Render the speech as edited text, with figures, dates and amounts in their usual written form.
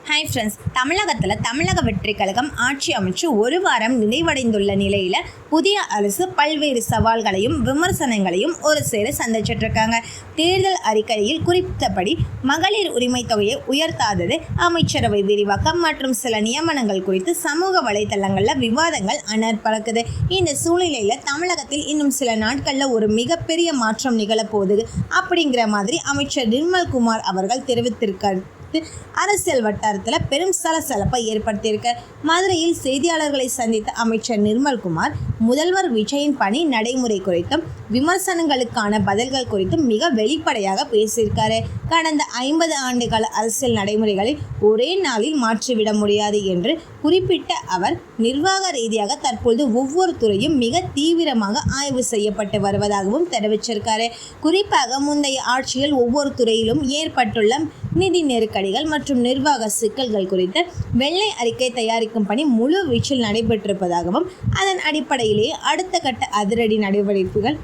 Hi friends, தமிழக வெற்றிக் கழகம் ஆட்சி அமைச்சு ஒரு வாரம் நிறைவடைந்துள்ள நிலையில் புதிய அரசு பல்வேறு சவால்களையும் விமர்சனங்களையும் ஒரு சேர சந்திச்சிட்டு இருக்காங்க. தேர்தல் அறிக்கையில் குறிப்பிட்டபடி மகளிர் உரிமை தொகையை உயர்த்தாதது, அமைச்சரவை விரிவாக்கம் மற்றும் சில நியமனங்கள் குறித்து சமூக வலைதளங்களில் விவாதங்கள் பறக்குது. இந்த சூழ்நிலையில் தமிழகத்தில் இன்னும் சில நாட்களில் ஒரு மிகப்பெரிய மாற்றம் நிகழப்போகுது அப்படிங்கிற மாதிரி அமைச்சர் நிர்மல்குமார் அவர்கள் தெரிவித்திருக்கார். அரசியல் வட்டாரத்தில் பெரும் சலசலப்பை ஏற்படுத்தியிருக்க. மதுரையில் செய்தியாளர்களை சந்தித்த அமைச்சர் நிர்மல்குமார் முதல்வர் விஜயின் பணி நடைமுறை குறித்தும் விமர்சனங்களுக்கான பதில்கள் குறித்தும் மிக வெளிப்படையாக பேசியிருக்காரு. கடந்த 50 ஆண்டுகால அரசியல் நடைமுறைகளை ஒரே நாளில் மாற்றிவிட முடியாது என்று குறிப்பிட்ட அவர், நிர்வாக ரீதியாக தற்பொழுது ஒவ்வொரு துறையும் மிக தீவிரமாக ஆய்வு செய்யப்பட்டு வருவதாகவும் தெரிவிச்சிருக்காரு. குறிப்பாக முந்தைய ஆட்சியில் ஒவ்வொரு துறையிலும் ஏற்பட்டுள்ள நிதி நெருக்கடிகள் மற்றும் நிர்வாக சிக்கல்கள் குறித்து வெள்ளை அறிக்கை தயாரிக்கும் பணி முழு வீச்சில் நடைபெற்றிருப்பதாகவும் அதன் அடிப்படையிலேயே அடுத்த கட்ட அதிரடி நடவடிக்கைகள்